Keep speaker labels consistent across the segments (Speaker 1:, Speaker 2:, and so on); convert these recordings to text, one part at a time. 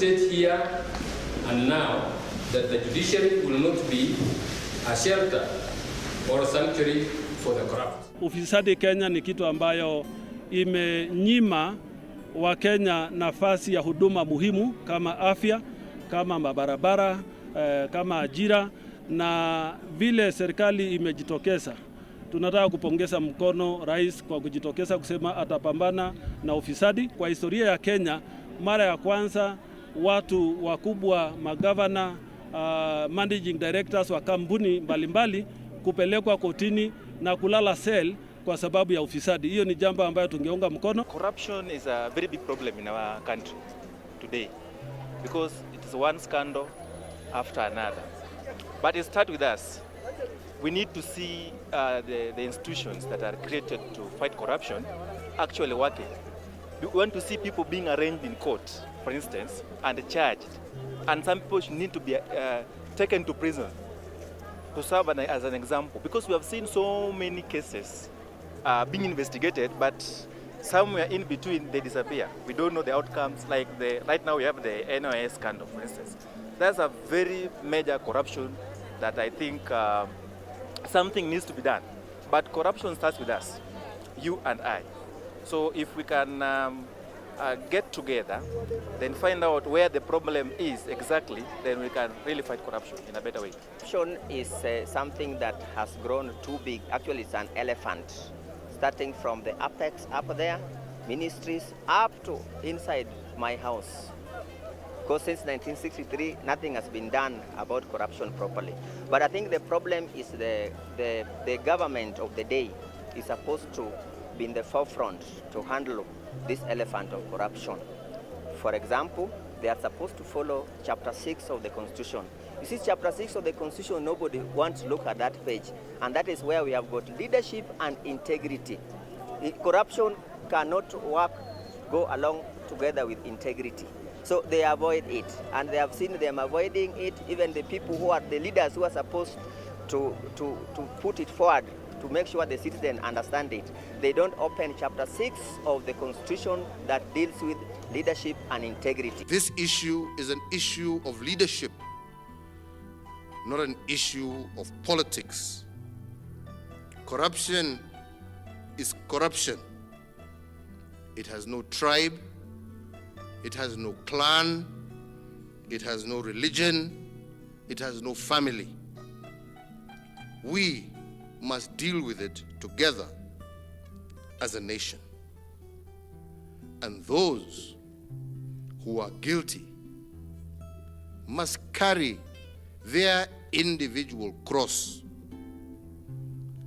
Speaker 1: state here and now that the judiciary will not be a shelter or a sanctuary for the corrupt.
Speaker 2: Ufisadi Kenya ni kitu ambayo imenyima Wakenya nafasi ya huduma muhimu kama afya, kama mabarabara, kama ajira, na vile serikali imejitokeza. Tunataka kupongeza mkono rais kwa kujitokeza kusema atapambana na ufisadi. Kwa historia ya Kenya, mara ya kwanza watu wakubwa, magavana, managing directors wa kampuni mbalimbali kupelekwa kotini na kulala cell kwa sababu ya ufisadi. Hiyo ni jambo ambayo tungeunga mkono.
Speaker 3: Corruption is a very big problem in our country today because it is one scandal after another. But it starts with us. We need to see the institutions that are created to fight corruption actually working. We want to see people being arraigned in court, for instance, and charged. And some people should need to be taken to prison to serve as an example. Because we have seen so many cases being investigated, but somewhere in between they disappear. We don't know the outcomes. Like right now we have the NOS scandal, for instance. That's a very major corruption that I think something needs to be done. But corruption starts with us, you and I. So if we can get together, then find out where the problem is exactly, then we can really fight corruption in a better way.
Speaker 4: Corruption is something that has grown too big. Actually, it's an elephant. Starting from the apex up there, ministries, up to inside my house. Because since 1963, nothing has been done about corruption properly. But I think the problem is the government of the day is supposed to be in the forefront to handle this elephant of corruption. For example, they are supposed to follow Chapter 6 of the Constitution. You see, Chapter 6 of the Constitution, nobody wants to look at that page. And that is where we have got leadership and integrity. Corruption cannot go along together with integrity. So they avoid it. And they have seen them avoiding it. Even the people who are the leaders who are supposed to put it forward to make sure the citizens understand it. They don't open Chapter 6 of the Constitution that deals with leadership and integrity.
Speaker 5: This issue is an issue of leadership, not an issue of politics. Corruption is corruption. It has no tribe, it has no clan, it has no religion, it has no family. We must deal with it together as a nation. And those who are guilty must carry their individual cross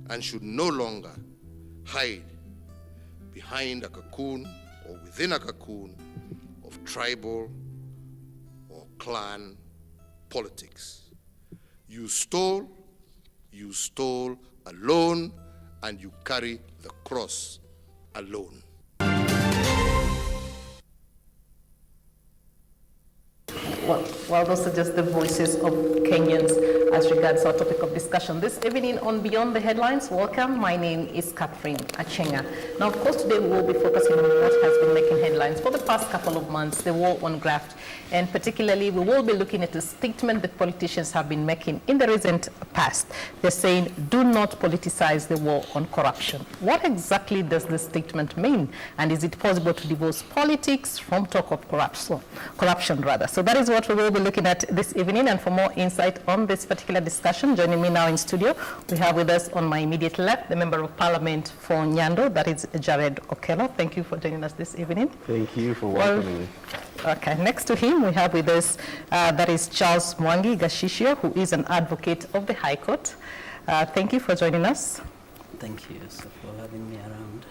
Speaker 5: and should no longer hide behind a cocoon or within a cocoon of tribal or clan politics. You stole alone, and you carry the cross alone.
Speaker 6: Well, those are just the voices of Kenyans as regards our topic of discussion this evening on Beyond the Headlines. Welcome. My name is Catherine Acieng'a. Now, of course, today we will be focusing on what has been making headlines for the past couple of months, the war on graft. And particularly, we will be looking at a statement that politicians have been making in the recent past. They're saying, do not politicize the war on corruption. What exactly does this statement mean? And is it possible to divorce politics from talk of corruption rather? So that is what we will be looking at this evening. And for more insight on this particular discussion, joining me now in studio, we have with us on my immediate left, the Member of Parliament for Nyando, that is Jared Okello. Thank you for joining us this evening.
Speaker 7: Thank you for welcoming me.
Speaker 6: Okay, next to him, we have with us, that is Charles Mwangi Gashishio, who is an advocate of the High Court. Thank you for joining us.
Speaker 8: Thank you for having me around.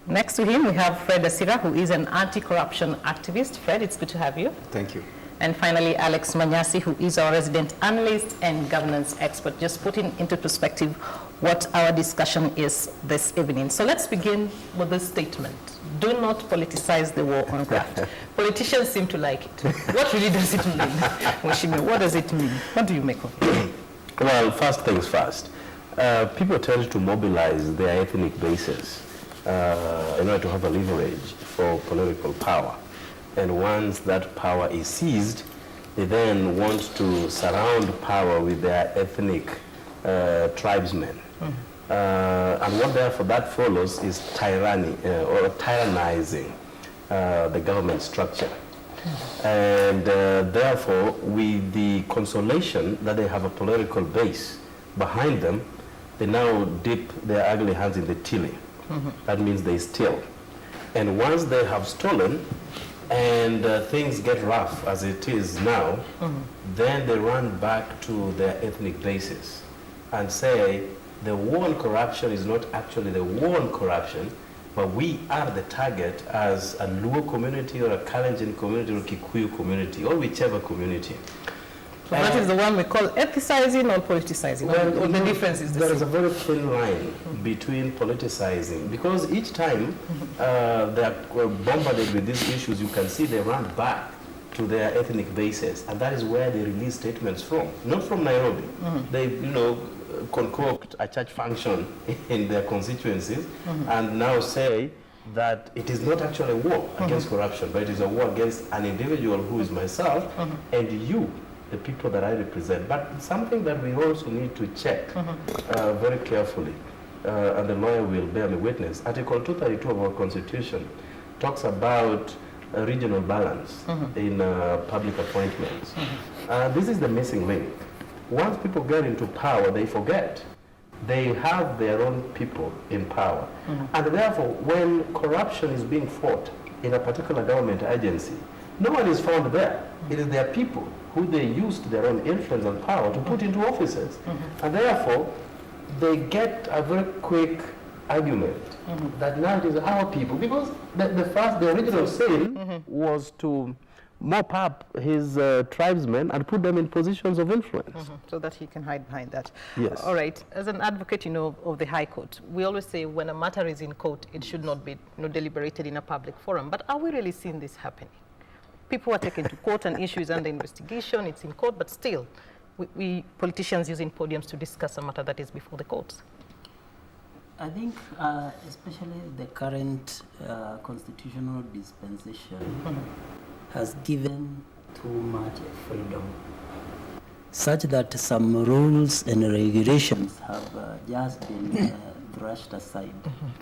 Speaker 6: Next to him, we have Fred Asira, who is an anti-corruption activist. Fred, it's good to have you.
Speaker 7: Thank you.
Speaker 6: And finally, Alex Manyasi, who is our resident analyst and governance expert, just putting into perspective what our discussion is this evening. So let's begin with this statement. Do not politicize the war on graft. Politicians seem to like it. What really does it mean? Mheshimiwa, what does it mean? What do you make of it?
Speaker 7: Well, first things first. People tend to mobilize their ethnic bases in order to have a leverage for political power. And once that power is seized, they then want to surround power with their ethnic tribesmen. And what therefore that follows is tyranny or tyrannizing the government structure. And therefore, with the consolation that they have a political base behind them, they now dip their ugly hands in the tilly. That means they steal. And once they have stolen, and things get rough as it is now, then they run back to their ethnic bases and say the war on corruption is not actually the war on corruption, but we are the target as a Luo community or a Kalenjin community or Kikuyu community or whichever community.
Speaker 6: So that is the one we call ethicizing or politicizing. Well, the difference is
Speaker 7: there is a very thin line between politicizing, because each time they are bombarded with these issues, you can see they run back to their ethnic bases, and that is where they release statements from, not from Nairobi. They, concoct a church function in their constituencies and now say that it is not actually a war against corruption, but it is a war against an individual who is myself and you, the people that I represent. But something that we also need to check very carefully, and the lawyer will bear me witness. Article 232 of our Constitution talks about a regional balance in public appointments. This is the missing link. Once people get into power, they forget. They have their own people in power. And therefore, when corruption is being fought in a particular government agency, no one is found there. It is their people who they used their own influence and power to put into offices. And therefore, they get a very quick argument that now it is our people. Because the original sin was to mop up his tribesmen and put them in positions of influence.
Speaker 6: So that he can hide behind that.
Speaker 7: Yes.
Speaker 6: All right. As an advocate, of the High Court, we always say when a matter is in court, it should not be deliberated in a public forum. But are we really seeing this happening? People are taken to court and issues under investigation. It's in court, but still, we politicians using podiums to discuss a matter that is before the courts.
Speaker 8: I think especially the current constitutional dispensation has given too much freedom, such that some rules and regulations have just been brushed aside.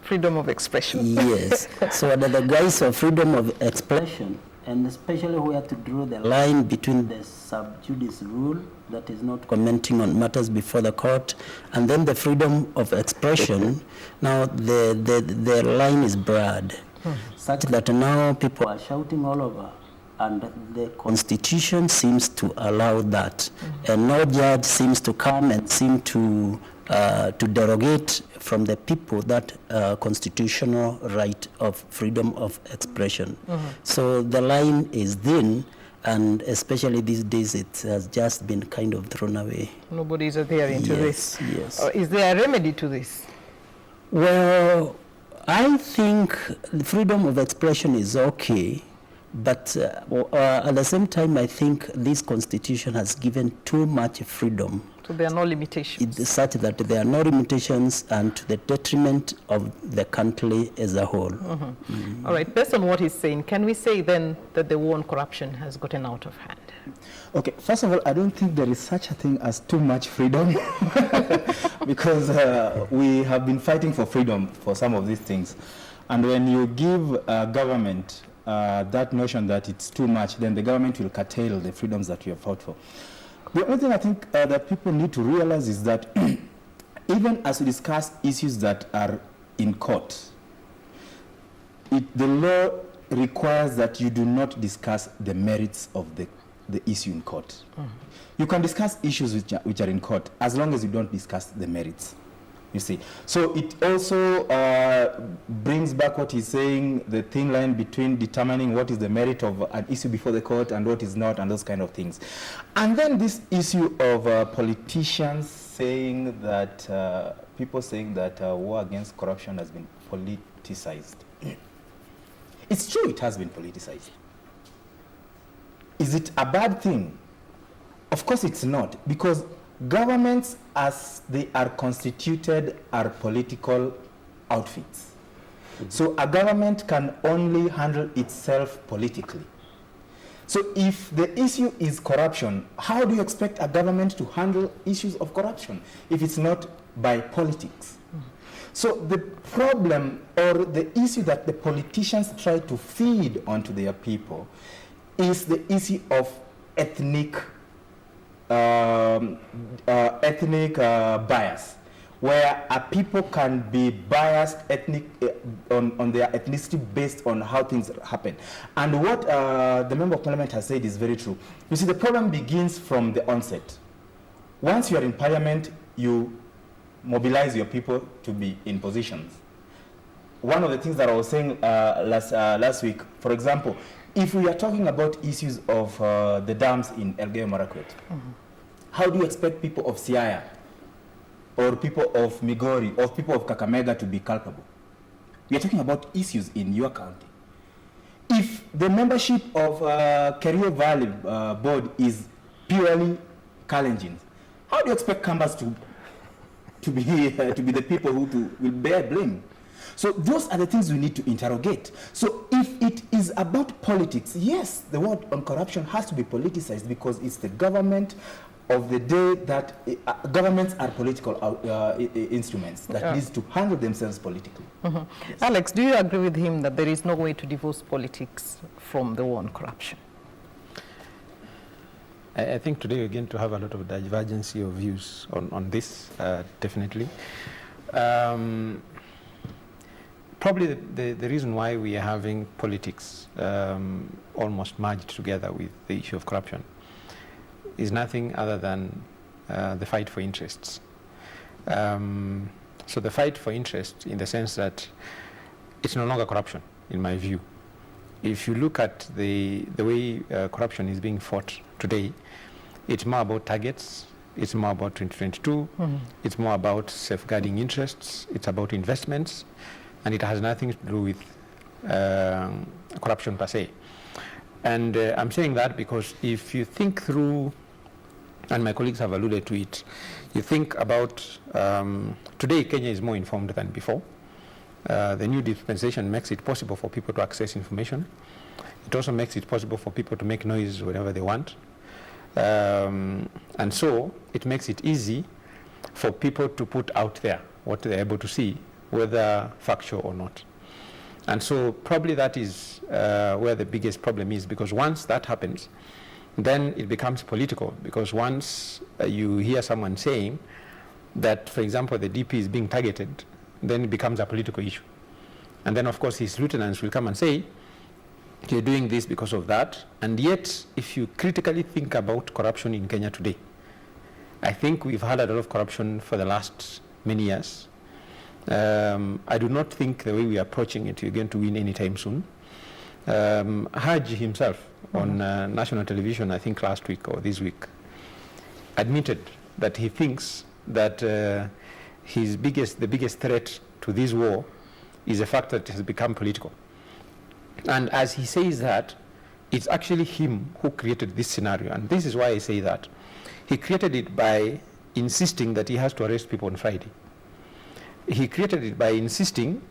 Speaker 6: Freedom of expression.
Speaker 8: Yes. So under the guise of freedom of expression, and especially we have to draw the line between the sub judice rule, that is not commenting on matters before the court, and then the freedom of expression. Now the line is blurred, such that now people are shouting all over, and the Constitution seems to allow that, and no judge seems to come and seem to derogate from the people that constitutional right of freedom of expression. So the line is thin, and especially these days it has just been kind of thrown away.
Speaker 6: Nobody is adhering to this.
Speaker 8: Yes.
Speaker 6: Is there a remedy to this?
Speaker 8: Well, I think the freedom of expression is okay, but at the same time, I think this constitution has given too much freedom.
Speaker 6: So there are no limitations.
Speaker 8: It's such that there are no limitations, and to the detriment of the country as a whole.
Speaker 6: All right, based on what he's saying, can we say then that the war on corruption has gotten out of hand?
Speaker 9: Okay, first of all, I don't think there is such a thing as too much freedom because we have been fighting for freedom for some of these things. And when you give government that notion that it's too much, then the government will curtail the freedoms that we have fought for. The only thing I think that people need to realize is that even as we discuss issues that are in court, the law requires that you do not discuss the merits of the issue in court. You can discuss issues which are in court as long as you don't discuss the merits. You see, so it also brings back what he's saying, the thin line between determining what is the merit of an issue before the court and what is not, and those kind of things. And then this issue of politicians saying that, people saying that war against corruption has been politicized. It's true, it has been politicized. Is it a bad thing? Of course it's not, because governments, as they are constituted, are political outfits. So a government can only handle itself politically. So if the issue is corruption, how do you expect a government to handle issues of corruption if it's not by politics? So the problem or the issue that the politicians try to feed onto their people is the issue of ethnic bias, where a people can be biased on their ethnicity based on how things happen. And what the Member of Parliament has said is very true. You see, the problem begins from the onset. Once you are in Parliament, you mobilize your people to be in positions. One of the things that I was saying last week, for example, if we are talking about issues of the dams in Elgeyo Marakwet, how do you expect people of Siaya or people of Migori or people of Kakamega to be culpable? We are talking about issues in your county. If the membership of Kerio Valley board is purely Kalenjins, how do you expect Kambas to be the people who will bear blame? So those are the things we need to interrogate. So if it is about politics, yes, the word on corruption has to be politicized because it's the government of the day that governments are political instruments that needs to handle themselves politically. Yes.
Speaker 6: Alex, do you agree with him that there is no way to divorce politics from the war on corruption?
Speaker 10: I think today we're going to have a lot of divergency of views on this, definitely. Probably the reason why we are having politics almost merged together with the issue of corruption is nothing other than the fight for interests. So the fight for interest in the sense that it's no longer corruption, in my view. If you look at the way corruption is being fought today, it's more about targets, it's more about 2022, it's more about safeguarding interests, it's about investments, and it has nothing to do with corruption per se. And I'm saying that because if you think through, and my colleagues have alluded to it, you think about today Kenya is more informed than before. The new dispensation makes it possible for people to access information. It also makes it possible for people to make noise whenever they want. And so it makes it easy for people to put out there what they're able to see, whether factual or not. And so probably that is where the biggest problem is, because once that happens, then it becomes political, because once you hear someone saying that, for example, the DP is being targeted, then it becomes a political issue. And then, of course, his lieutenants will come and say, you're doing this because of that. And yet, if you critically think about corruption in Kenya today, I think we've had a lot of corruption for the last many years. I do not think the way we are approaching it, you're going to win anytime soon. Haji himself on national television, I think last week or this week, admitted that he thinks that the biggest threat to this war is the fact that it has become political. And as he says that, it's actually him who created this scenario. And this is why I say that. He created it by insisting that he has to arrest people on Friday. He created it by insisting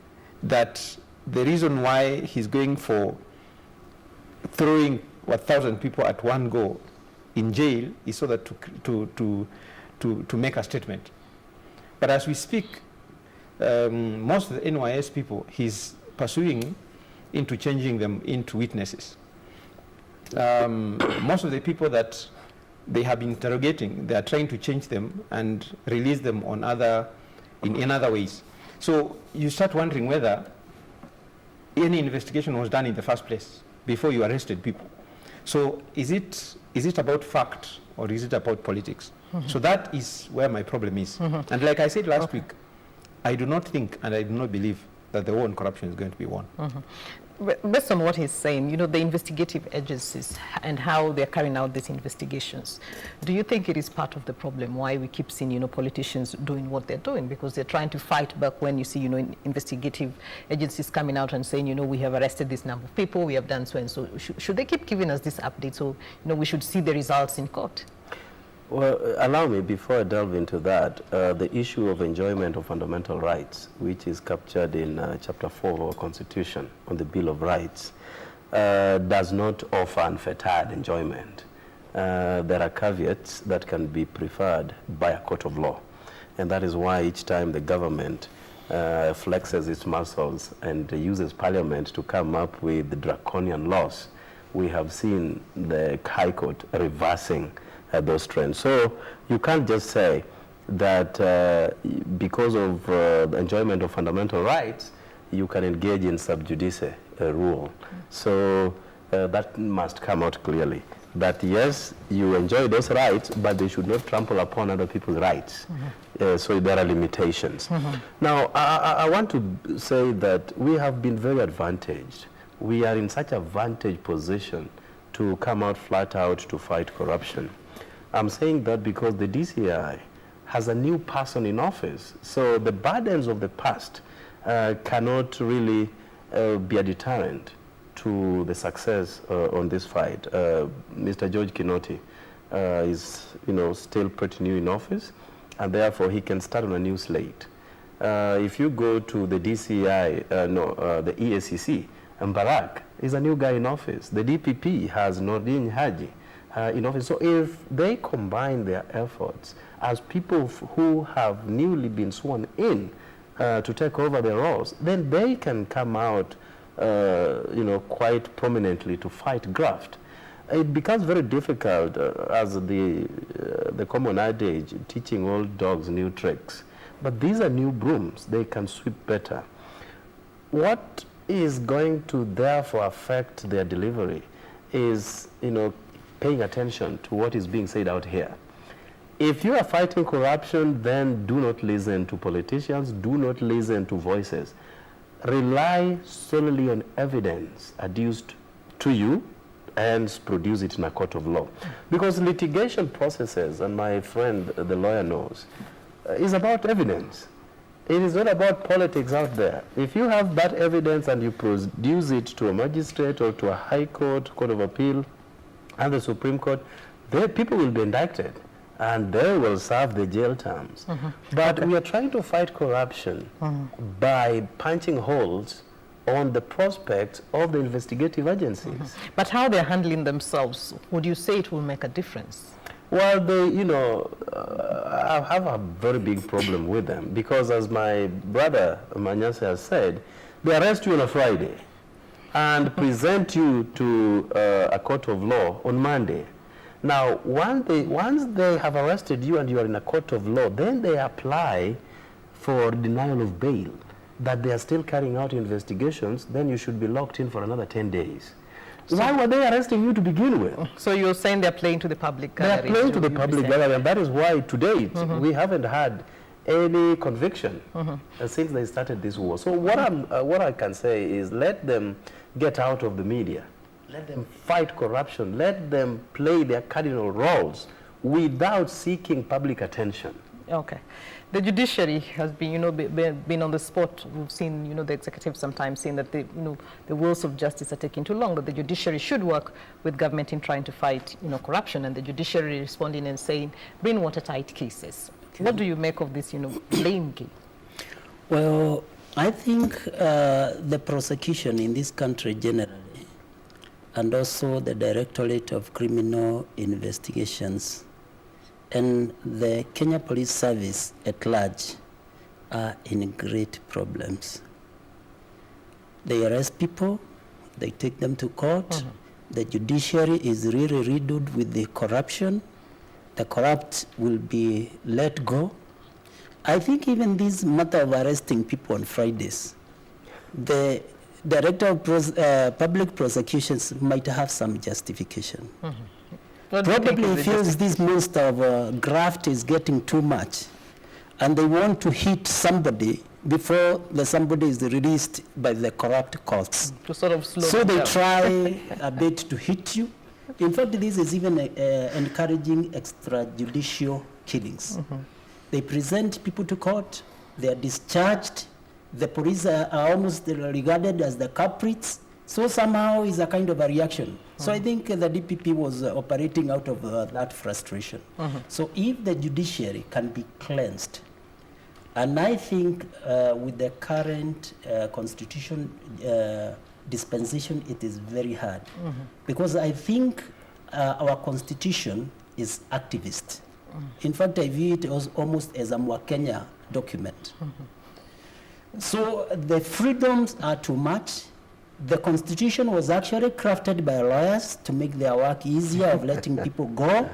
Speaker 10: that the reason why he's going for throwing 1,000 people at one go in jail is so that to make a statement. But as we speak, most of the NYS people he's pursuing into changing them into witnesses. Most of the people that they have been interrogating, they are trying to change them and release them on in other ways. So you start wondering whether any investigation was done in the first place before you arrested people. So is it about fact or is it about politics? So that is where my problem is. And like I said last week, I do not think and I do not believe that the war on corruption is going to be won.
Speaker 6: Based on what he's saying, you know, the investigative agencies and how they're carrying out these investigations, do you think it is part of the problem why we keep seeing, you know, politicians doing what they're doing? Because they're trying to fight back when you see, you know, investigative agencies coming out and saying, you know, we have arrested this number of people, we have done so and so. Should they keep giving us this update so, you know, we should see the results in court?
Speaker 7: Well, allow me, before I delve into that, the issue of enjoyment of fundamental rights, which is captured in Chapter 4 of our Constitution on the Bill of Rights, does not offer unfettered enjoyment. There are caveats that can be preferred by a court of law. And that is why each time the government flexes its muscles and uses parliament to come up with draconian laws, we have seen the High Court reversing those trends. So you can't just say that because of the enjoyment of fundamental rights, you can engage in sub judice rule. So that must come out clearly. That yes, you enjoy those rights, but they should not trample upon other people's rights. So there are limitations. Now, I want to say that we have been very advantaged. We are in such a vantage position to come out flat out to fight corruption. I'm saying that because the DCI has a new person in office. So the burdens of the past cannot really be a deterrent to the success on this fight. Mr. George Kinoti is, still pretty new in office, and therefore he can start on a new slate. If you go to the DCI, the EACC, Mbarak is a new guy in office. The DPP has Nordin Haji in office. So if they combine their efforts as people who have newly been sworn in to take over their roles, then they can come out quite prominently to fight graft. It becomes very difficult as the common adage, teaching old dogs new tricks. But these are new brooms. They can sweep better. What is going to therefore affect their delivery is, paying attention to what is being said out here. If you are fighting corruption, then do not listen to politicians, do not listen to voices. Rely solely on evidence adduced to you and produce it in a court of law. Because litigation processes, and my friend, the lawyer knows, is about evidence. It is not about politics out there. If you have that evidence and you produce it to a magistrate or to a high court, court of appeal, and the Supreme Court, the people will be indicted and they will serve the jail terms. But we are trying to fight corruption by punching holes on the prospects of the investigative agencies.
Speaker 6: But how they're handling themselves, would you say it will make a difference?
Speaker 7: Well, I have a very big problem with them because, as my brother Manyase has said, they arrest you on a Friday and present you to a court of law on Monday. Now, once they have arrested you and you are in a court of law, then they apply for denial of bail, that they are still carrying out investigations, then you should be locked in for another 10 days. So why were they arresting you to begin with?
Speaker 6: So you're saying they're playing to the public gallery?
Speaker 7: They're playing to the public gallery, and that is why to date we haven't had any conviction since they started this war. So what I can say is let them get out of the media. Let them fight corruption. Let them play their cardinal roles without seeking public attention.
Speaker 6: Okay. The judiciary has been, been on the spot. We've seen, the executive sometimes saying that the wheels of justice are taking too long, that the judiciary should work with government in trying to fight, corruption, and the judiciary responding and saying, bring watertight cases. Okay. What do you make of this, blame game?
Speaker 8: Well, I think the prosecution in this country generally, and also the Directorate of Criminal Investigations, and the Kenya Police Service at large are in great problems. They arrest people, they take them to court. The judiciary is really riddled with the corruption. The corrupt will be let go. I think even this matter of arresting people on Fridays, the Director of Public Prosecutions might have some justification. Probably feels this monster of graft is getting too much, and they want to hit somebody before the somebody is released by the corrupt courts.
Speaker 6: To sort of slow
Speaker 8: so they try a bit to hit you. In fact, this is even encouraging extrajudicial killings. They present people to court, they are discharged, the police are almost regarded as the culprits. So somehow is a kind of a reaction. So I think the DPP was operating out of that frustration. So if the judiciary can be cleansed, and I think with the current constitution dispensation, it is very hard. Because I think our constitution is activist. In fact, I view it as almost as a Mwakenya document. So the freedoms are too much. The constitution was actually crafted by lawyers to make their work easier of letting people go.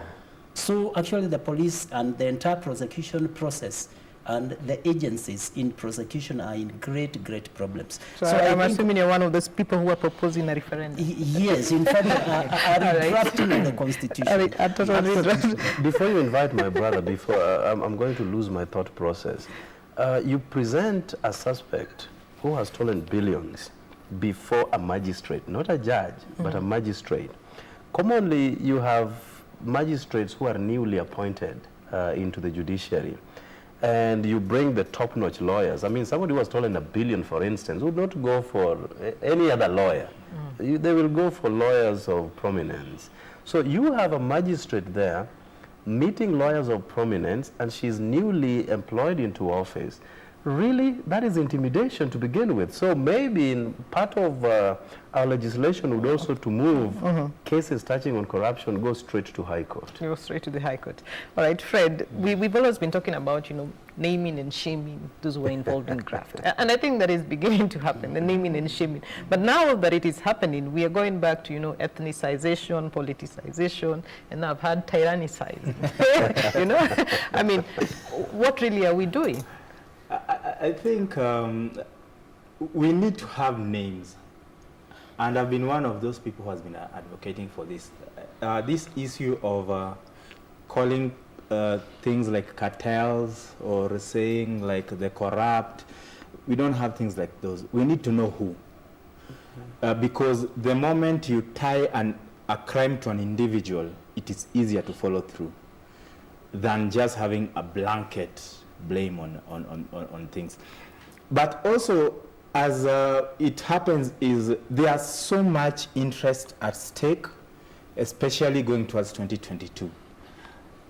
Speaker 8: So actually the police and the entire prosecution process and the agencies in prosecution are in great, great problems.
Speaker 6: So I'm assuming you're one of those people who are proposing a referendum.
Speaker 8: Yes, in fact, are drafting the constitution.
Speaker 7: Before you invite my brother, I'm going to lose my thought process. You present a suspect who has stolen billions before a magistrate, not a judge, but a magistrate. Commonly, you have magistrates who are newly appointed into the judiciary, and you bring the top-notch lawyers. I mean, somebody who has stolen $1 billion, for instance, would not go for any other lawyer. They will go for lawyers of prominence. So you have a magistrate there meeting lawyers of prominence, and she's newly employed into office. Really, that is intimidation to begin with. So maybe in part of our legislation would also to move cases touching on corruption go straight to High Court.
Speaker 6: Go straight to the High Court. All right, Fred, we've always been talking about, naming and shaming those who are involved in graft. And I think that is beginning to happen, the naming and shaming. But now that it is happening, we are going back to, ethnicization, politicization, and I've had tyrannicizing. I mean, what really are we doing?
Speaker 9: I think we need to have names, and I've been one of those people who has been advocating for this. This issue of calling things like cartels or saying like the corrupt, we don't have things like those. We need to know who, because the moment you tie a crime to an individual, it is easier to follow through than just having a blanket blame on things. But also, as it happens, is there's so much interest at stake, especially going towards 2022,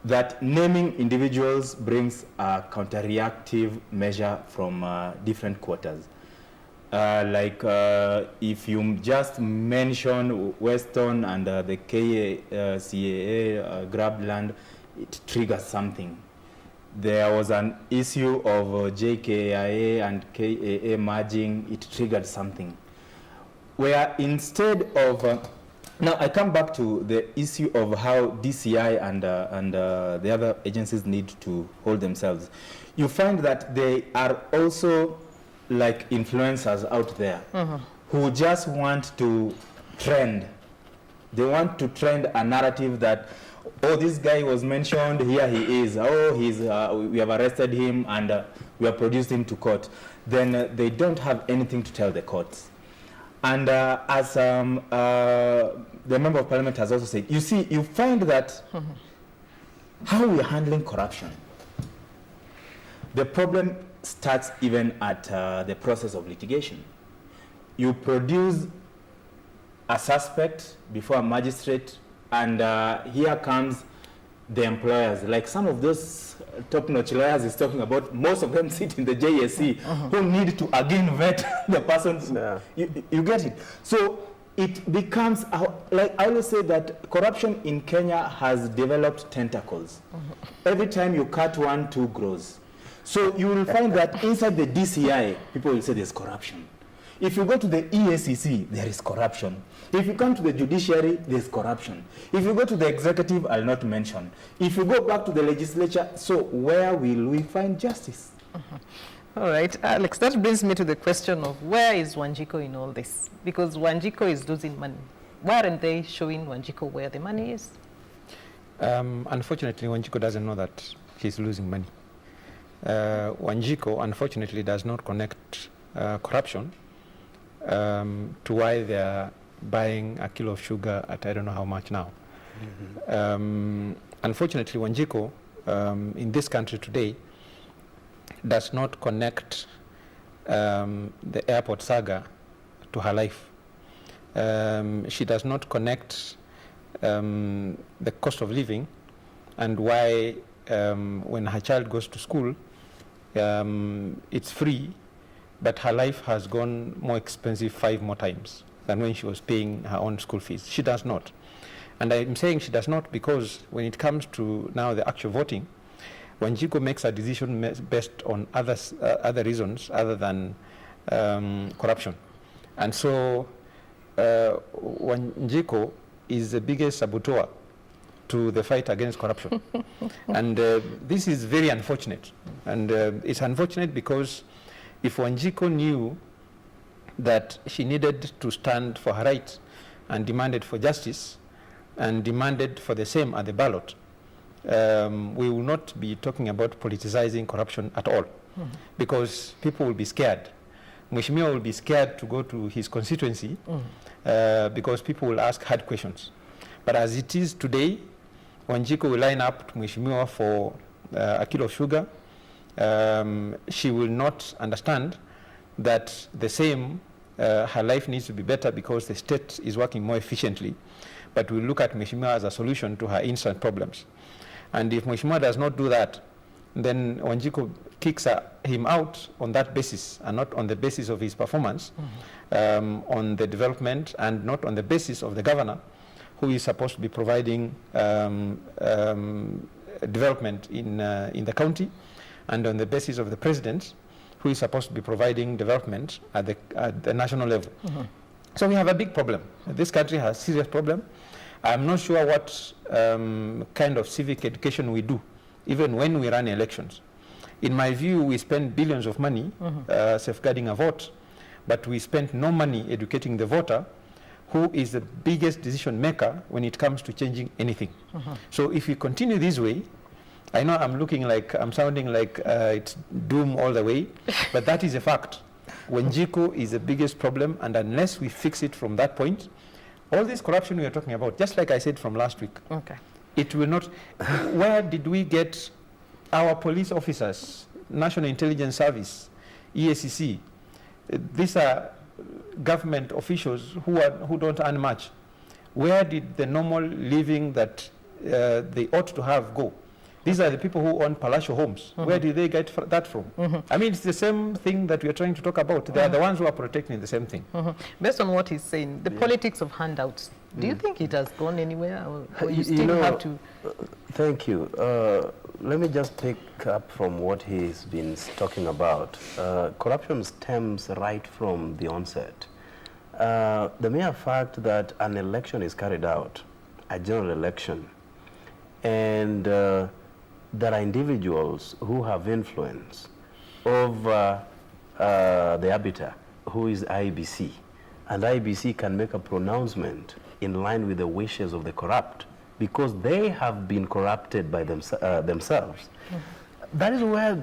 Speaker 9: that naming individuals brings a counterreactive measure from different quarters. If you just mention Weston and the CAA grabbed land, it triggers something. There was an issue of JKIA and KAA merging, it triggered something. Where instead of, now I come back to the issue of how DCI and the other agencies need to hold themselves. You find that they are also like influencers out there who just want to trend. They want to trend a narrative that, oh, this guy was mentioned, here he is. Oh, we have arrested him and we have produced him to court. Then they don't have anything to tell the courts. And as the Member of Parliament has also said, you see, you find that how we are handling corruption, the problem starts even at the process of litigation. You produce a suspect before a magistrate, and here comes the employers. Like some of those top-notch lawyers is talking about, most of them sit in the JSC who need to again vet the person. You get it? So it becomes, like I always say that corruption in Kenya has developed tentacles. Every time you cut one, two grows. So you will find that inside the DCI, people will say there's corruption. If you go to the EACC, there is corruption. If you come to the judiciary, there's corruption. If you go to the executive, I'll not mention. If you go back to the legislature, so where will we find justice?
Speaker 6: All right, Alex, that brings me to the question of where is Wanjiku in all this? Because Wanjiku is losing money. Why aren't they showing Wanjiku where the money is?
Speaker 10: Unfortunately, Wanjiku doesn't know that he's losing money. Wanjiku, unfortunately, does not connect corruption to why they are buying a kilo of sugar at I don't know how much now. Unfortunately, Wanjiku in this country today does not connect the airport saga to her life. She does not connect the cost of living and why when her child goes to school, it's free, but her life has gone more expensive 5 more times than when she was paying her own school fees. She does not. And I'm saying she does not because when it comes to now the actual voting, Wanjiku makes a decision based on other reasons other than corruption. And so Wanjiku is the biggest saboteur to the fight against corruption. And this is very unfortunate. And it's unfortunate because if Wanjiku knew that she needed to stand for her right and demanded for justice and demanded for the same at the ballot, we will not be talking about politicizing corruption at all, because people will be scared. Mheshimiwa will be scared to go to his constituency because people will ask hard questions. But as it is today, Wanjiku will line up to Mheshimiwa for a kilo of sugar. She will not understand that the same, her life needs to be better because the state is working more efficiently. But we look at Mheshimiwa as a solution to her instant problems. And if Mheshimiwa does not do that, then Wanjiku kicks him out on that basis and not on the basis of his performance on the development, and not on the basis of the governor who is supposed to be providing development in the county, and on the basis of the president who is supposed to be providing development at the national level. So we have a big problem. This country has a serious problem. I'm not sure what kind of civic education we do, even when we run elections. In my view, we spend billions of money safeguarding a vote, but we spend no money educating the voter, who is the biggest decision maker when it comes to changing anything. So if we continue this way, I know I'm sounding like it's doom all the way, but that is a fact. Wanjiku is the biggest problem, and unless we fix it from that point, all this corruption we are talking about, just like I said from last week, it will not. Where did we get our police officers, National Intelligence Service, EACC? These are government officials who don't earn much. Where did the normal living that they ought to have go? These are the people who own palatial homes. Where did they get that from? I mean, it's the same thing that we are trying to talk about. They are the ones who are protecting the same thing.
Speaker 6: Based on what he's saying, the politics of handouts, do you think it has gone anywhere, or you still have to?
Speaker 7: Thank you. Let me just pick up from what he's been talking about. Corruption stems right from the onset. The mere fact that an election is carried out, a general election, and there are individuals who have influence over the arbiter, who is IBC, and IBC can make a pronouncement in line with the wishes of the corrupt, because they have been corrupted by themselves. That is where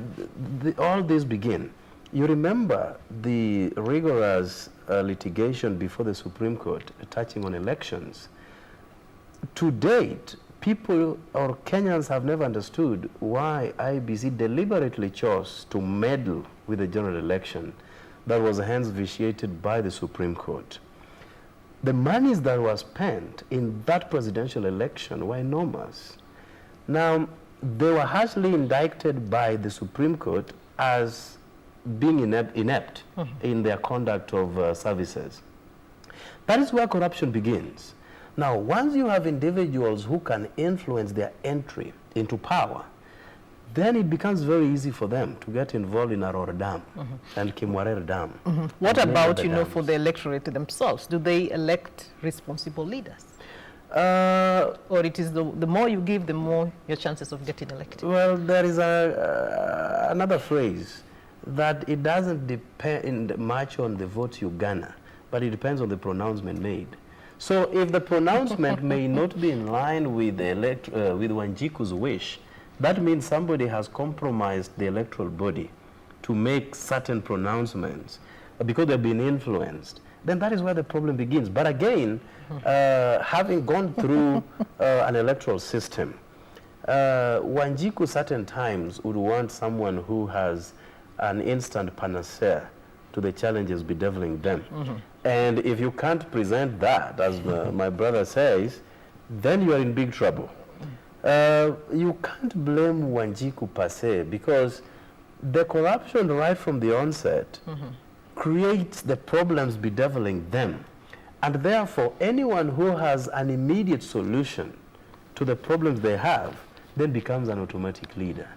Speaker 7: all this begin. You remember the rigorous litigation before the Supreme Court touching on elections. To date, people or Kenyans have never understood why IBC deliberately chose to meddle with the general election that was hence vitiated by the Supreme Court. The monies that were spent in that presidential election were enormous. Now, they were harshly indicted by the Supreme Court as being inept in their conduct of services. That is where corruption begins. Now, once you have individuals who can influence their entry into power, then it becomes very easy for them to get involved in Arora Dam and Kimwarere Dam.
Speaker 6: What about, for the electorate themselves? Do they elect responsible leaders? Or it is the more you give, the more your chances of getting elected?
Speaker 7: Well, there is another phrase that it doesn't depend much on the votes you garner, but it depends on the pronouncement made. So if the pronouncement may not be in line with with Wanjiku's wish, that means somebody has compromised the electoral body to make certain pronouncements because they've been influenced. Then that is where the problem begins. But again, having gone through an electoral system, Wanjiku certain times would want someone who has an instant panacea to the challenges bedeviling them. And if you can't present that, as my brother says, then you are in big trouble. You can't blame Wanjiku per se, because the corruption right from the onset creates the problems bedeviling them. And therefore, anyone who has an immediate solution to the problems they have then becomes an automatic leader.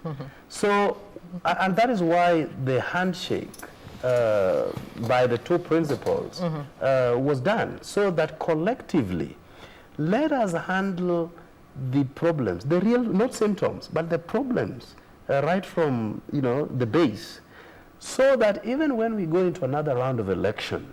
Speaker 7: So, and that is why the handshake by the two principals was done, so that collectively, let us handle the problems, the real, not symptoms, but the problems right from, the base, so that even when we go into another round of election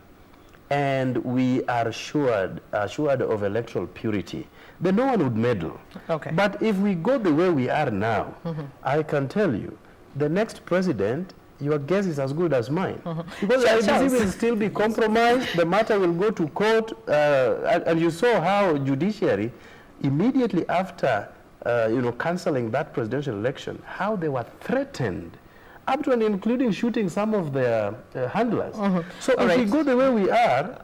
Speaker 7: and we are assured of electoral purity, then no one would meddle.
Speaker 6: Okay.
Speaker 7: But if we go the way we are now, I can tell you, the next president, your guess is as good as mine. Because the IEBC will still be compromised, the matter will go to court, and you saw how judiciary, immediately after cancelling that presidential election, how they were threatened, up to and including shooting some of their handlers. So if we go the way we are,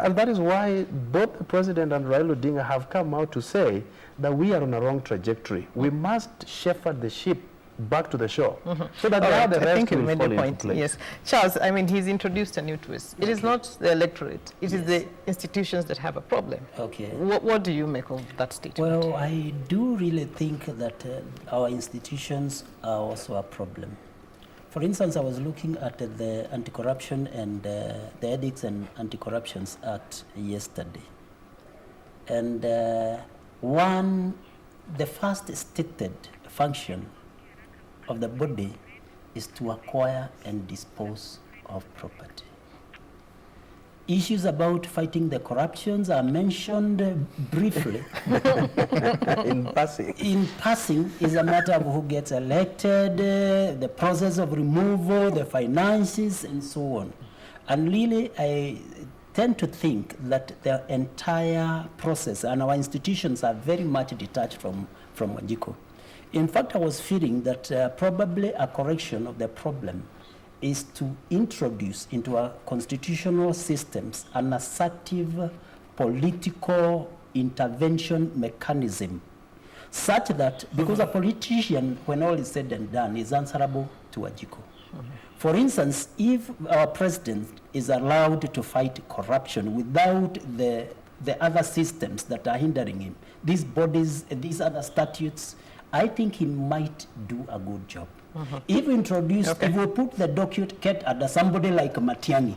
Speaker 7: and that is why both the president and Raila Odinga have come out to say that we are on a wrong trajectory. We must shepherd the ship back to the shore, so that now the rest will fall into place.
Speaker 6: Yes, Charles. I mean, he's introduced a new twist. It is not the electorate; it is the institutions that have a problem.
Speaker 8: Okay.
Speaker 6: What do you make of that statement?
Speaker 8: Well, I do really think that our institutions are also a problem. For instance, I was looking at the Anti-Corruption and the Ethics and Anti-Corruptions Act yesterday, and the first stated function of the body is to acquire and dispose of property. Issues about fighting the corruptions are mentioned briefly.
Speaker 7: In passing.
Speaker 8: In passing is a matter of who gets elected, the process of removal, the finances, and so on. And really, I tend to think that the entire process and our institutions are very much detached from Wanjiku. In fact, I was feeling that probably a correction of the problem is to introduce into our constitutional systems an assertive political intervention mechanism, such that, because a politician, when all is said and done, is answerable to Wanjiku. For instance, if our president is allowed to fight corruption without the other systems that are hindering him, these bodies, these other statutes, I think he might do a good job. If we put the docket under somebody like Matiang'i,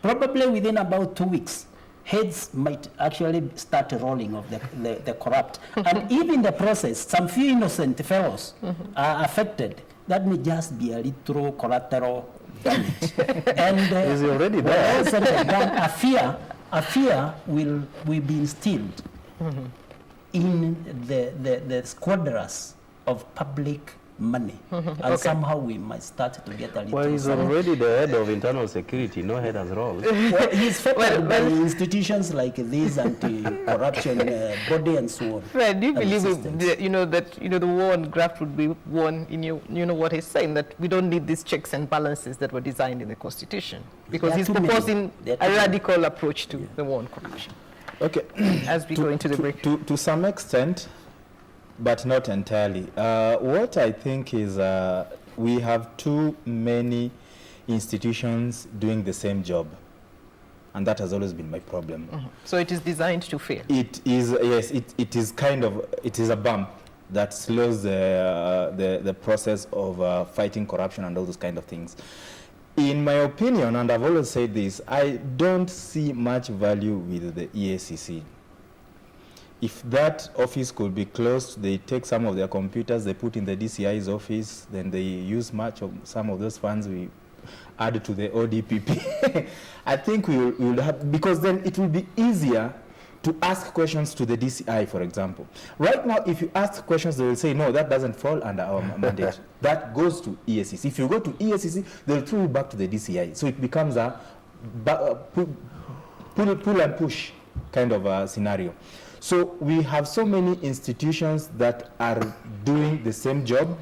Speaker 8: probably within about 2 weeks, heads might actually start rolling of the corrupt. And if in the process, some few innocent fellows are affected, that may just be a little collateral damage. And
Speaker 7: is already there.
Speaker 8: A fear will be instilled in the squanderers of public money, and somehow we might start to get a little.
Speaker 7: Well, he's already the head of internal security. No head has rolled.
Speaker 8: Well, he's fed by institutions like this anti-corruption body and so on.
Speaker 6: Fred, do you believe the war on graft would be won in what he's saying, that we don't need these checks and balances that were designed in the Constitution, because he's proposing a radical approach to the war on corruption.
Speaker 9: Okay.
Speaker 6: As we go into the break.
Speaker 9: To some extent, but not entirely. What I think is we have too many institutions doing the same job, and that has always been my problem.
Speaker 6: So it is designed to fail.
Speaker 9: It is, yes. It is a bump that slows the process of fighting corruption and all those kind of things. In my opinion, and I've always said this, I don't see much value with the EACC. If that office could be closed, they take some of their computers, they put in the DCI's office, then they use some of those funds we add to the ODPP. I think we will have, because then it will be easier to ask questions to the DCI, for example. Right now, if you ask questions, they will say, no, that doesn't fall under our mandate. That goes to EACC. If you go to EACC, they'll throw you back to the DCI. So it becomes a pull and push kind of a scenario. So we have so many institutions that are doing the same job.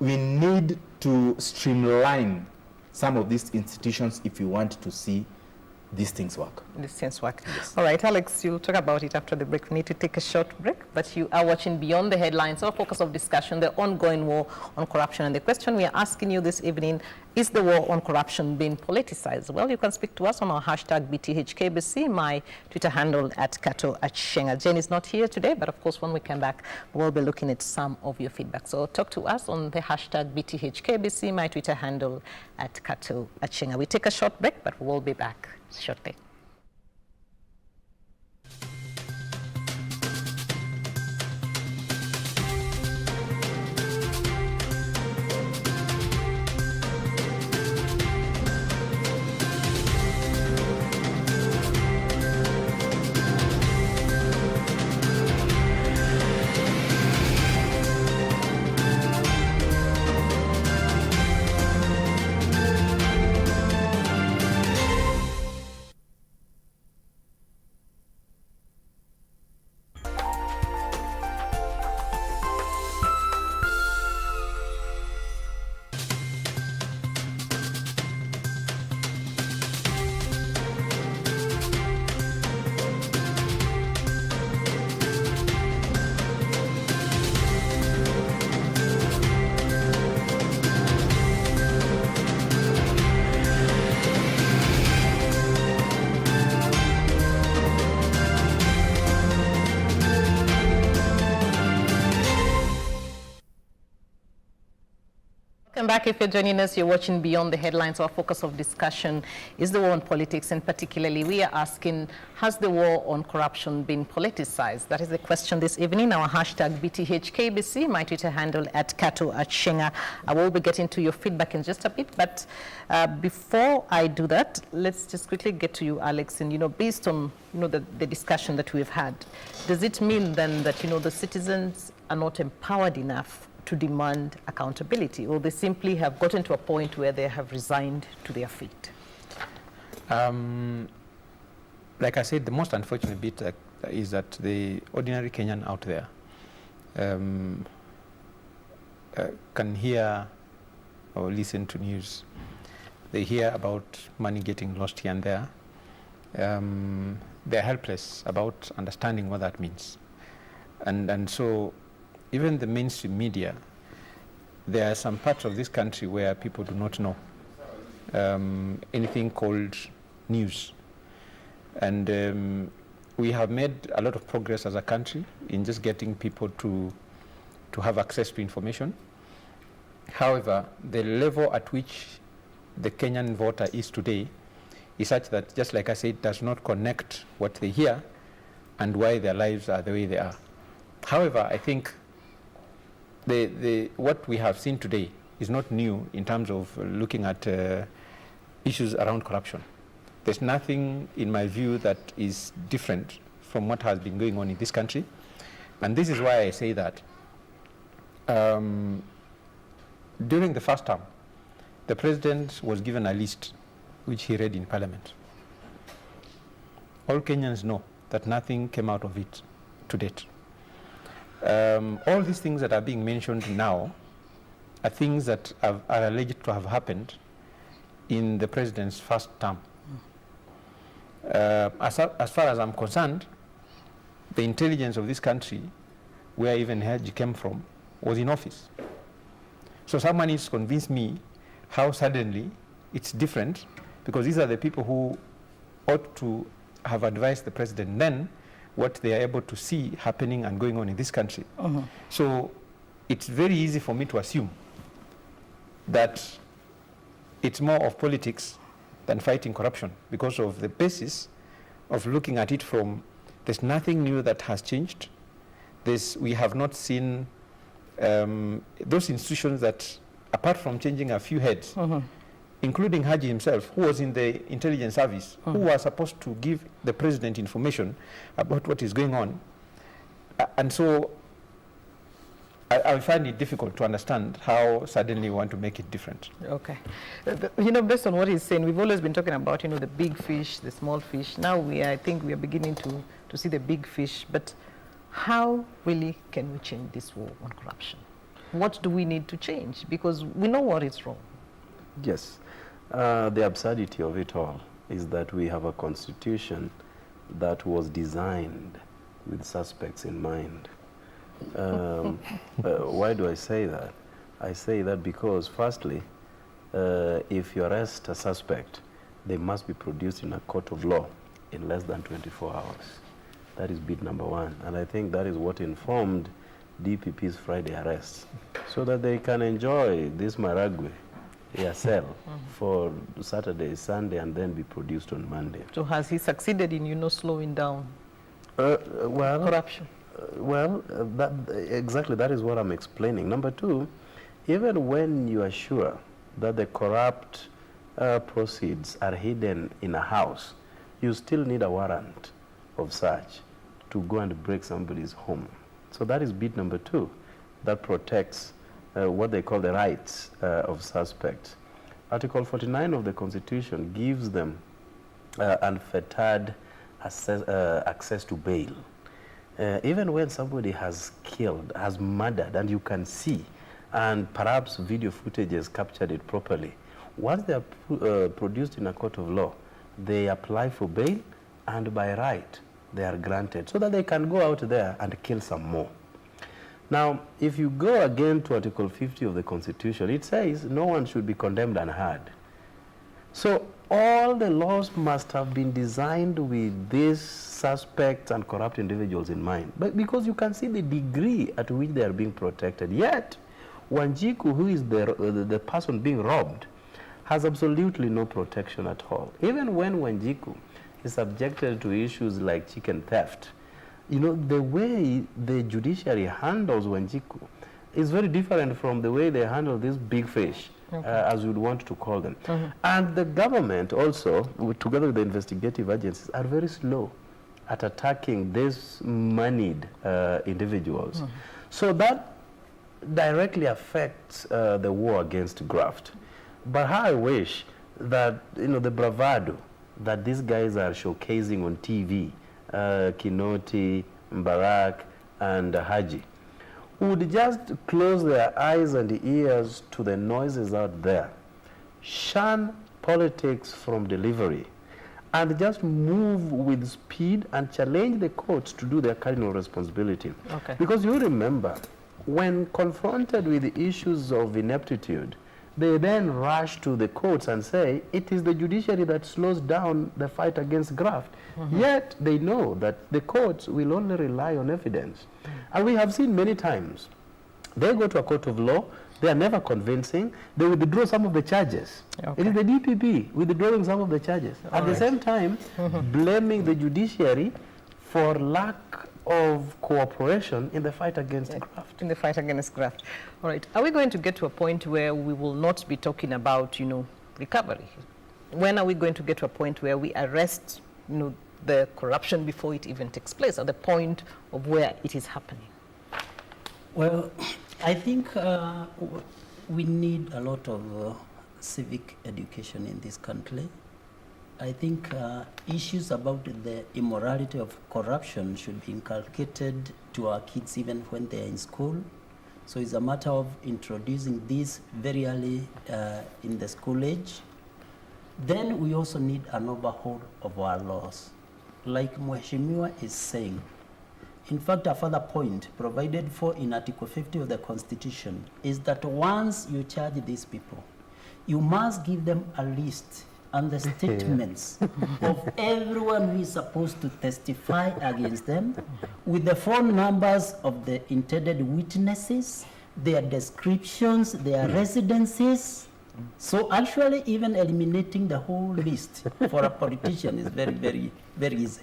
Speaker 9: We need to streamline some of these institutions if you want to see these things work.
Speaker 6: These things work. Yes. All right, Alex, you'll talk about it after the break. We need to take a short break, but you are watching Beyond the Headlines, our focus of discussion, the ongoing war on corruption. And the question we are asking you this evening, is the war on corruption being politicized? Well, you can speak to us on our hashtag BTHKBC, my Twitter handle at Kato Acieng'a. Jane is not here today, but of course, when we come back, we'll be looking at some of your feedback. So talk to us on the hashtag BTHKBC, my Twitter handle at Kato Acieng'a. We take a short break, but we'll be back shortly. Welcome back. If you're joining us, you're watching Beyond the Headlines. Our focus of discussion is the war on politics, and particularly we are asking, has the war on corruption been politicized? That is the question this evening. Our hashtag BTHKBC, my Twitter handle at Kato Acieng'a. I will be getting to your feedback in just a bit, but before I do that, let's just quickly get to you, Alex. And based on the discussion that we've had, does it mean then that the citizens are not empowered enough to demand accountability, or they simply have gotten to a point where they have resigned to their fate?
Speaker 10: Like I said, the most unfortunate bit is that the ordinary Kenyan out there can hear or listen to news. They hear about money getting lost here and there. They're helpless about understanding what that means. And so even the mainstream media, there are some parts of this country where people do not know anything called news. And we have made a lot of progress as a country in just getting people to have access to information. However, the level at which the Kenyan voter is today is such that, just like I said, does not connect what they hear and why their lives are the way they are. However, I think what we have seen today is not new in terms of looking at issues around corruption. There's nothing, in my view, that is different from what has been going on in this country. And this is why I say that during the first term, the president was given a list which he read in Parliament. All Kenyans know that nothing came out of it to date. All these things that are being mentioned now are things that are alleged to have happened in the president's first term. As far as I'm concerned, the intelligence of this country, where even Haji came from, was in office. So someone needs to convince me how suddenly it's different, because these are the people who ought to have advised the president then what they are able to see happening and going on in this country. So it's very easy for me to assume that it's more of politics than fighting corruption, because of the basis of looking at it from, there's nothing new that has changed. We have not seen those institutions that, apart from changing a few heads, including Haji himself, who was in the intelligence service, who was supposed to give the president information about what is going on. And so I find it difficult to understand how suddenly we want to make it different.
Speaker 6: Okay. Based on what he's saying, we've always been talking about, the big fish, the small fish. Now I think we are beginning to see the big fish. But how really can we change this war on corruption? What do we need to change? Because we know what is wrong.
Speaker 7: Yes. The absurdity of it all is that we have a constitution that was designed with suspects in mind. Why do I say that? I say that because, firstly, if you arrest a suspect, they must be produced in a court of law in less than 24 hours. That is bit number one. And I think that is what informed DPP's Friday arrests, so that they can enjoy this maragwe, cell, for Saturday, Sunday, and then be produced on Monday.
Speaker 6: So has he succeeded in, slowing down corruption?
Speaker 7: Exactly, that is what I'm explaining. Number two, even when you are sure that the corrupt proceeds are hidden in a house, you still need a warrant of search to go and break somebody's home. So that is bit number two, that protects what they call the rights of suspects. Article 49 of the Constitution gives them unfettered access to bail. Even when somebody has killed, has murdered, and you can see, and perhaps video footage has captured it properly, once they are produced in a court of law, they apply for bail, and by right, they are granted, so that they can go out there and kill some more. Now, if you go again to Article 50 of the Constitution, it says no one should be condemned unheard. So all the laws must have been designed with these suspects and corrupt individuals in mind. But because you can see the degree at which they are being protected. Yet, Wanjiku, who is the person being robbed, has absolutely no protection at all. Even when Wanjiku is subjected to issues like chicken theft, the way the judiciary handles Wanjiku is very different from the way they handle these big fish, as you'd want to call them. And the government also, together with the investigative agencies, are very slow at attacking these moneyed individuals. So that directly affects the war against graft. But how I wish that, the bravado that these guys are showcasing on TV, Kinoti, Mbarak, and Haji, would just close their eyes and ears to the noises out there, shun politics from delivery, and just move with speed and challenge the courts to do their cardinal responsibility. Because you remember, when confronted with the issues of ineptitude, they then rush to the courts and say, it is the judiciary that slows down the fight against graft. Yet they know that the courts will only rely on evidence. And we have seen many times, they go to a court of law, they are never convincing, they withdraw some of the charges. It is the DPP withdrawing some of the charges. At the same time, blaming the judiciary for lack of cooperation in the fight against graft.
Speaker 6: In the fight against graft. All right. Are we going to get to a point where we will not be talking about, recovery? When are we going to get to a point where we arrest, the corruption before it even takes place, at the point of where it is happening?
Speaker 8: Well, I think we need a lot of civic education in this country. I think issues about the immorality of corruption should be inculcated to our kids even when they are in school. So it's a matter of introducing this very early in the school age. Then we also need an overhaul of our laws. Like Mheshimiwa is saying, in fact, a further point provided for in Article 50 of the Constitution is that once you charge these people, you must give them a list and the statements of everyone who is supposed to testify against them, with the phone numbers of the intended witnesses, their descriptions, their residences. So actually even eliminating the whole list for a politician is very, very, very easy.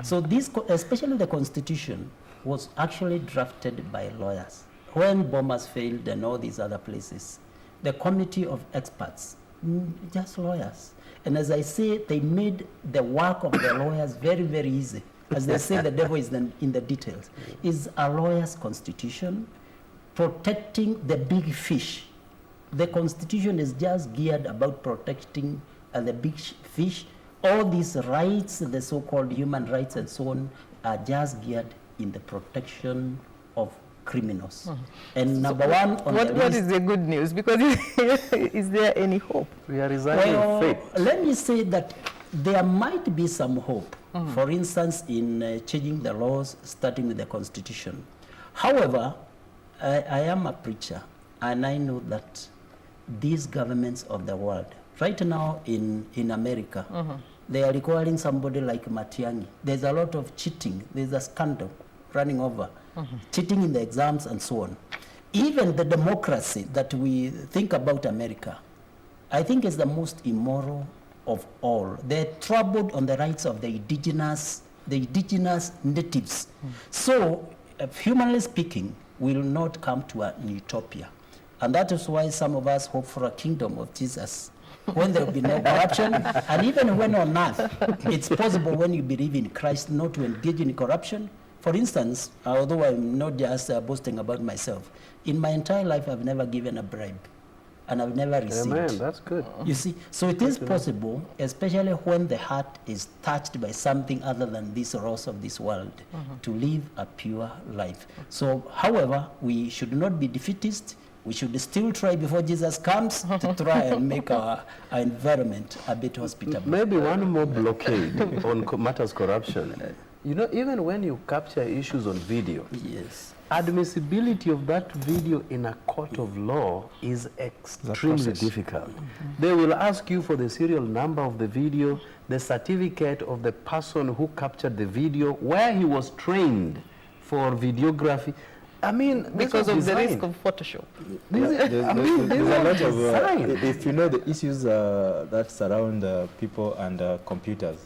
Speaker 8: So this, especially the Constitution, was actually drafted by lawyers. When Bomas failed and all these other places, the committee of experts, just lawyers. And as I say, they made the work of the lawyers very, very easy. As they say, the devil is in the details. Is a lawyer's constitution protecting the big fish. The Constitution is just geared about protecting the big fish. All these rights, the so-called human rights and so on, are just geared in the protection of criminals. And number one on the list,
Speaker 6: what is the good news? Because is there any hope?
Speaker 7: We are resigning faith.
Speaker 8: Let me say that there might be some hope, for instance, in changing the laws, starting with the Constitution. However, I am a preacher, and I know that these governments of the world, right now in America, they are requiring somebody like Acieng'a. There's a lot of cheating. There's a scandal running over, cheating in the exams and so on. Even the democracy that we think about America, I think is the most immoral of all. They're troubled on the rights of the indigenous natives. So, humanly speaking, will not come to an utopia. And that is why some of us hope for a kingdom of Jesus, when there will be no corruption, and even when on earth, it's possible when you believe in Christ not to engage in corruption. For instance, although I'm not just boasting about myself, in my entire life I've never given a bribe, and I've never received.
Speaker 7: Amen, that's good.
Speaker 8: You see, so it is possible, especially when the heart is touched by something other than this rose of this world, to live a pure life. So, however, we should not be defeatist. We should still try before Jesus comes to try and make our environment a bit hospitable.
Speaker 7: Maybe one more blockade on matters corruption. You know, even when you capture issues on video,
Speaker 8: yes,
Speaker 7: admissibility of that video in a court of law is extremely difficult. They will ask you for the serial number of the video, the certificate of the person who captured the video, where he was trained for videography. I mean,
Speaker 6: because of the risk of Photoshop.
Speaker 9: There's a lot of, if you know the issues that surround people and computers,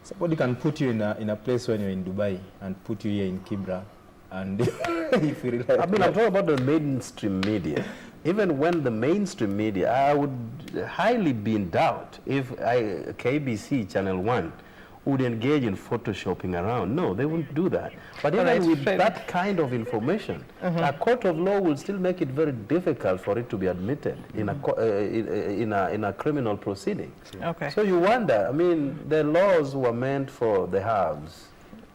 Speaker 9: somebody can put you in a place when you're in Dubai and put you here in Kibra, and if you realize.
Speaker 7: I mean, I'm talking about the mainstream media. Even when the mainstream media, I would highly be in doubt if KBC Channel 1 would engage in photoshopping around. No, they wouldn't do that. But even with that kind of information, a court of law will still make it very difficult for it to be admitted in a criminal proceeding.
Speaker 6: Okay.
Speaker 7: So you wonder, I mean, the laws were meant for the haves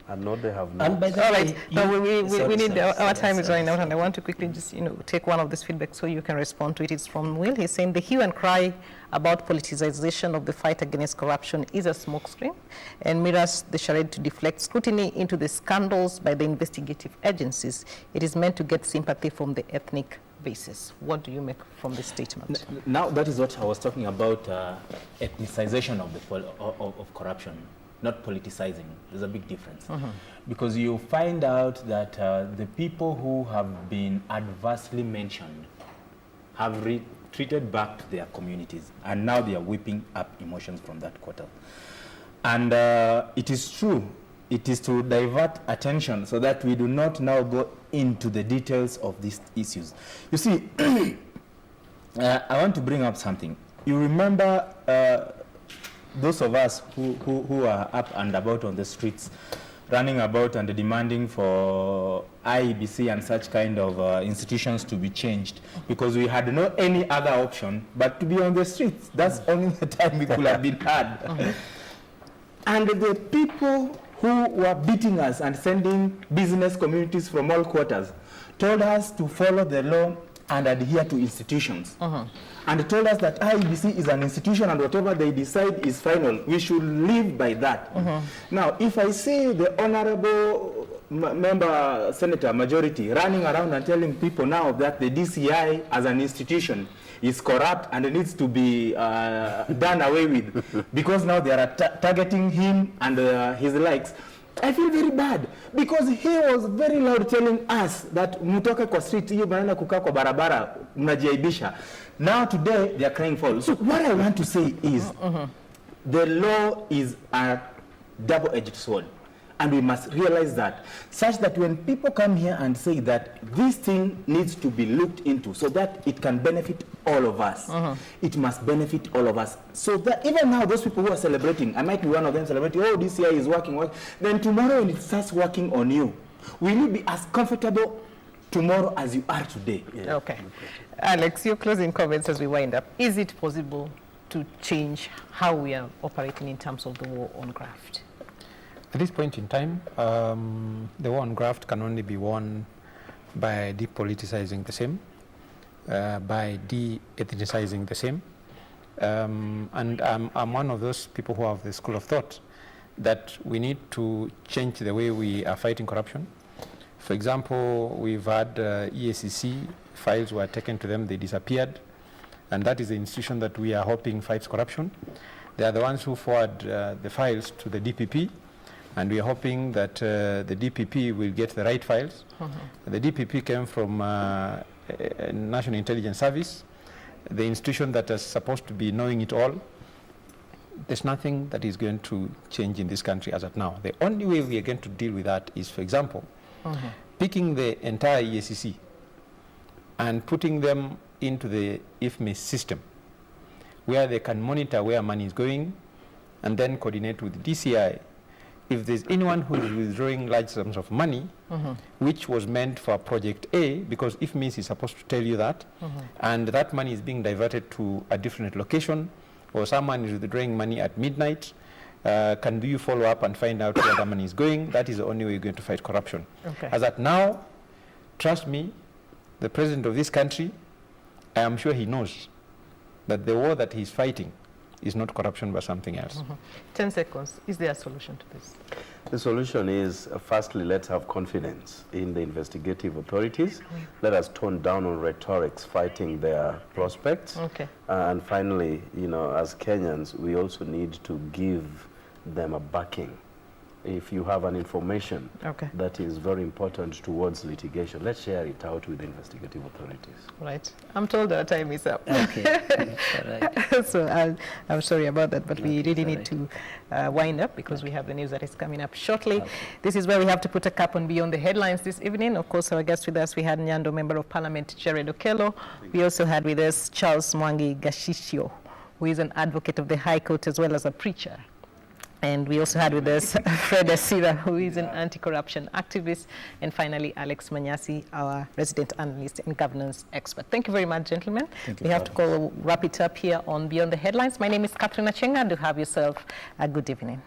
Speaker 7: and not the have-nots.
Speaker 8: And by the
Speaker 6: All
Speaker 8: way,
Speaker 6: right. No, we need, our time is running out, and I want to quickly just, take one of this feedback so you can respond to it. It's from Will. He's saying the hue and cry about politicization of the fight against corruption is a smokescreen and mirrors the charade to deflect scrutiny into the scandals by the investigative agencies. It is meant to get sympathy from the ethnic basis. What do you make from this statement?
Speaker 11: Now, that is what I was talking about, ethnicization of corruption, not politicizing. There's a big difference. Because you find out that the people who have been adversely mentioned have retreated back to their communities, and now they are whipping up emotions from that quarter. And it is true, it is to divert attention so that we do not now go into the details of these issues. You see, I want to bring up something. You remember those of us who are up and about on the streets, running about and demanding for IEBC and such kind of institutions to be changed, because we had no any other option but to be on the streets. That's only the time we could have been had. And the people who were beating us and sending business communities from all quarters told us to follow the law and adhere to institutions. And told us that IEBC is an institution and whatever they decide is final. We should live by that. Now, if I see the honorable member, Senator Majority, running around and telling people now that the DCI as an institution is corrupt and it needs to be done away with, because now they are targeting him and his likes, I feel very bad, because he was very loud telling us that mutoke kwa street, hiyo banana kukaa kwa barabara, mnajiaibisha. Now today they are crying foul. So what I want to say is, the law is a double-edged sword, and we must realize that, such that when people come here and say that this thing needs to be looked into so that it can benefit all of us, it must benefit all of us. So that even now those people who are celebrating, I might be one of them celebrating, oh, this year is working, then tomorrow when it starts working on you, will you be as comfortable tomorrow as you are today?
Speaker 6: Okay. Alex, your closing comments as we wind up. Is it possible to change how we are operating in terms of the war on graft?
Speaker 10: At this point in time, the war on graft can only be won by depoliticizing the same, by de-ethnicizing the same, And I'm one of those people who have the school of thought that we need to change the way we are fighting corruption. For example, we've had EACC files were taken to them, they disappeared, and that is the institution that we are hoping fights corruption. They are the ones who forward the files to the DPP, and we are hoping that the DPP will get the right files. The DPP came from National Intelligence Service, the institution that is supposed to be knowing it all. There's nothing that is going to change in this country as of now. The only way we are going to deal with that is, for example, picking the entire EACC and putting them into the IFME system, where they can monitor where money is going and then coordinate with DCI. If there's anyone who is withdrawing large sums of money, which was meant for Project A, because IFME is supposed to tell you that, and that money is being diverted to a different location, or someone is withdrawing money at midnight, can you follow up and find out where the money is going? That is the only way you're going to fight corruption. As at now, trust me, the president of this country, I am sure he knows that the war that he's fighting is not corruption but something else.
Speaker 6: 10 seconds. Is there a solution to this?
Speaker 7: The solution is, firstly, let's have confidence in the investigative authorities. Let us tone down on rhetorics fighting their prospects. And finally, you know, as Kenyans, we also need to give them a backing. If you have an information that is very important towards litigation, let's share it out with the investigative authorities.
Speaker 6: Right. I'm told our time is up.
Speaker 8: Right.
Speaker 6: So I'm sorry about that, but we really need to wind up because we have the news that is coming up shortly. This is where we have to put a cap on Beyond the Headlines this evening. Of course, our guest with us, we had Nyando Member of Parliament, Jared Okello. We also had with us Charles Mwangi Gashishio, who is an advocate of the High Court as well as a preacher. And we also had with us Fred Asira, who is an anti-corruption activist. And finally, Alex Manyasi, our resident analyst and governance expert. Thank you very much, gentlemen. We have to wrap it up here on Beyond the Headlines. My name is Catherine Acieng'a. Do have yourself a good evening.